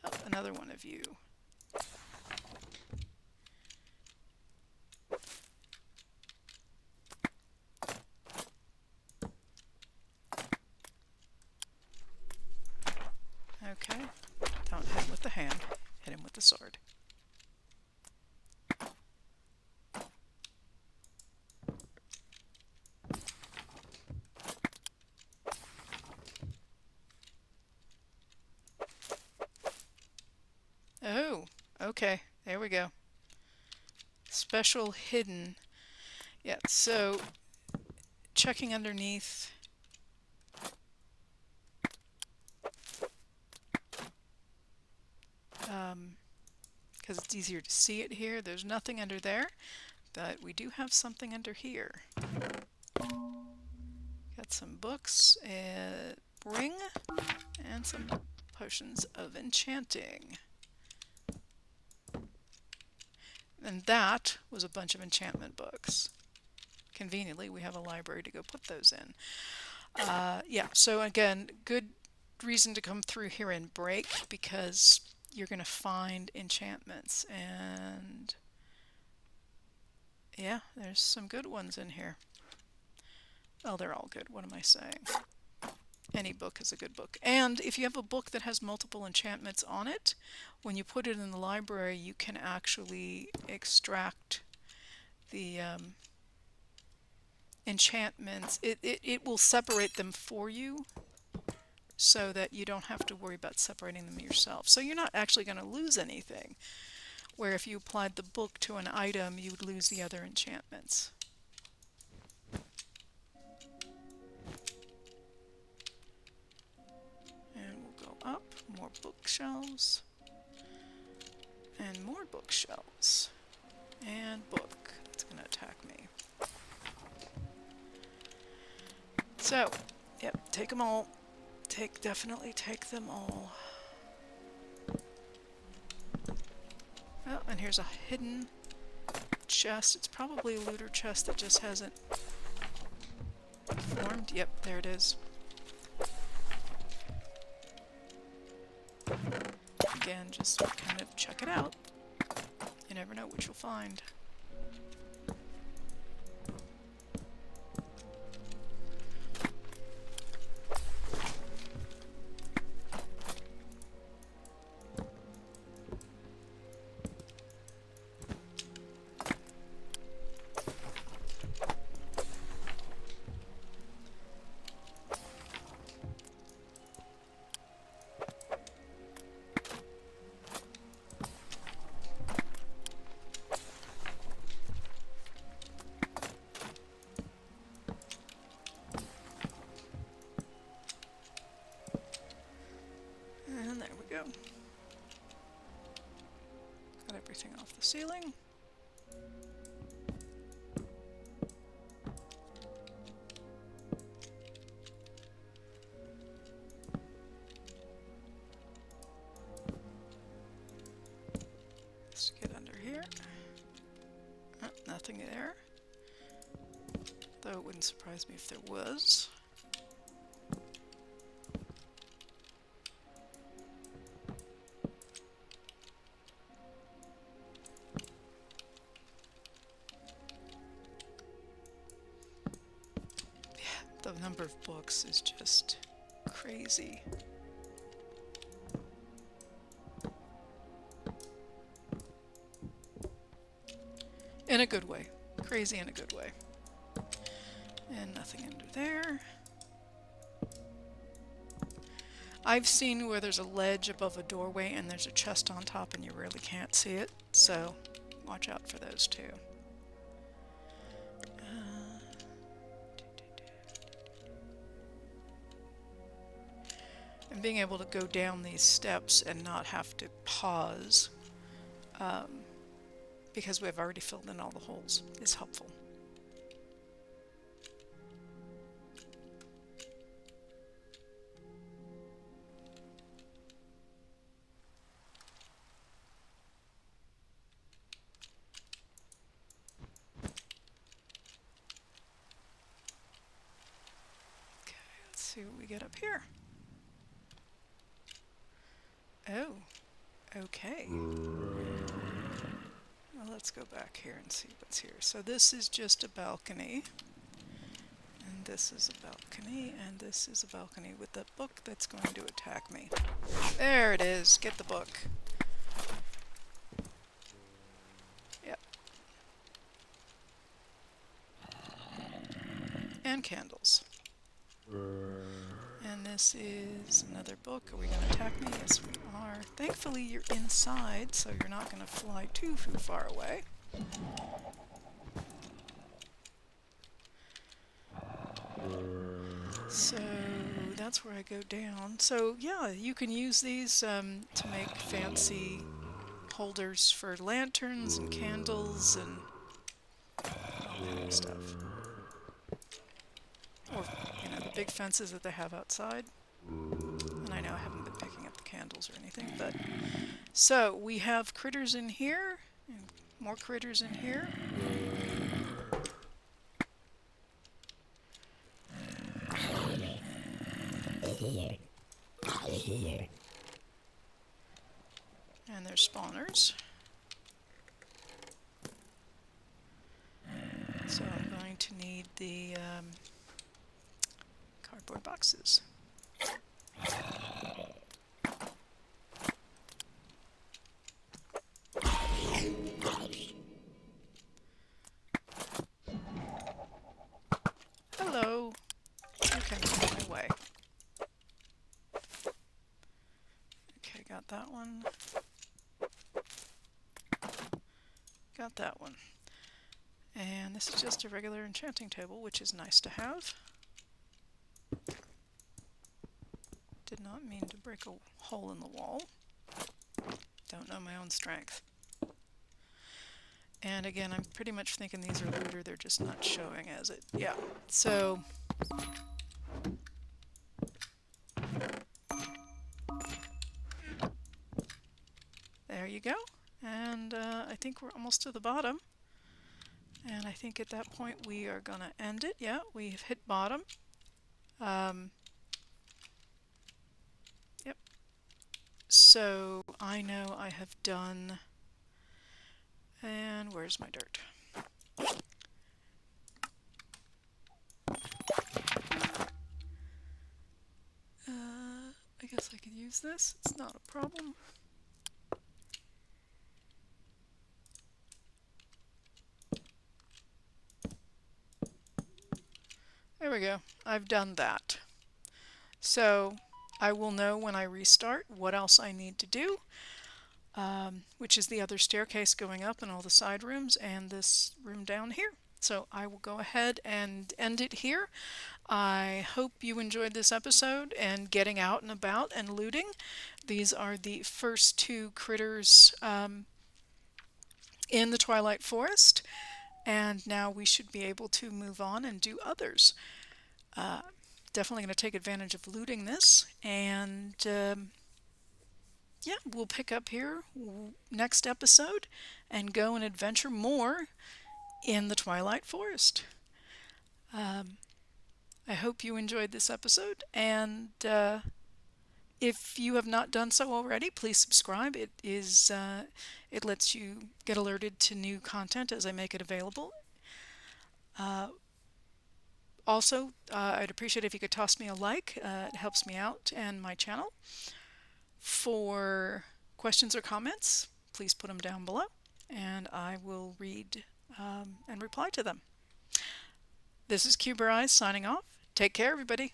oh, another one of you. Okay, don't hit him with the hand, hit him with the sword. Oh, okay, there we go. Special hidden. Yeah, so checking underneath. Because it's easier to see it here. There's nothing under there, but we do have something under here. Got some books, a ring, and some potions of enchanting. And that was a bunch of enchantment books. Conveniently, we have a library to go put those in. Yeah, so again, good reason to come through here and break, because you're going to find enchantments, and yeah, there's some good ones in here. Well, they're all good. What am I saying? Any book is a good book. And if you have a book that has multiple enchantments on it, when you put it in the library, you can actually extract the enchantments. It will separate them for you so that you don't have to worry about separating them yourself. So you're not actually going to lose anything, where if you applied the book to an item, you would lose the other enchantments. And we'll go up, more bookshelves, and more bookshelves, and book. It's going to attack me. So, yep, take them all. Definitely take them all. Oh, and here's a hidden chest. It's probably a looter chest that just hasn't formed. Yep, there it is. Again, just kind of check it out. You never know what you'll find. And there we go. Got everything off the ceiling. Let's get under here. Oh, nothing there. Though it wouldn't surprise me if there was. The number of books is just crazy. In a good way. Crazy in a good way. And nothing under there. I've seen where there's a ledge above a doorway and there's a chest on top and you really can't see it, so watch out for those too. And being able to go down these steps and not have to pause because we've already filled in all the holes is helpful. Okay, let's see what we get up here. Oh, okay. Well, let's go back here and see what's here. So this is just a balcony, and this is a balcony, and this is a balcony with a book that's going to attack me. There it is. Get the book. Yep. And candles. And this is another book. Are we going to attack me? Yes, we are. Thankfully, you're inside, so you're not going to fly too far away. So that's where I go down. So yeah, you can use these to make fancy holders for lanterns and candles and all that kind of stuff. Or, you know, the big fences that they have outside. And I know I haven't been picking up the candles or anything, but... So, we have critters in here, and more critters in here. spawners. So I'm going to need the cardboard boxes. Hello. You came from my way. Okay, got that one. Got that one. And this is just a regular enchanting table, which is nice to have. Did not mean to break a hole in the wall. Don't know my own strength. And again, I'm pretty much thinking these are looter, they're just not showing as it. Yeah, so there you go. And I think we're almost to the bottom. And I think at that point we are going to end it. Yeah, we've hit bottom. Yep. So I know I have done... And where's my dirt? I guess I can use this. It's not a problem. There we go. I've done that. So I will know when I restart what else I need to do, which is the other staircase going up and all the side rooms and this room down here. So I will go ahead and end it here. I hope you enjoyed this episode and getting out and about and looting. These are the first two critters in the Twilight Forest, and now we should be able to move on and do others. Definitely going to take advantage of looting this, and yeah, we'll pick up here next episode and go and adventure more in the Twilight Forest. I hope you enjoyed this episode, and if you have not done so already, please subscribe. It lets you get alerted to new content as I make it available. Also, I'd appreciate if you could toss me a like. It helps me out and my channel. For questions or comments, please put them down below, and I will read and reply to them. This is Cuberized signing off. Take care, everybody.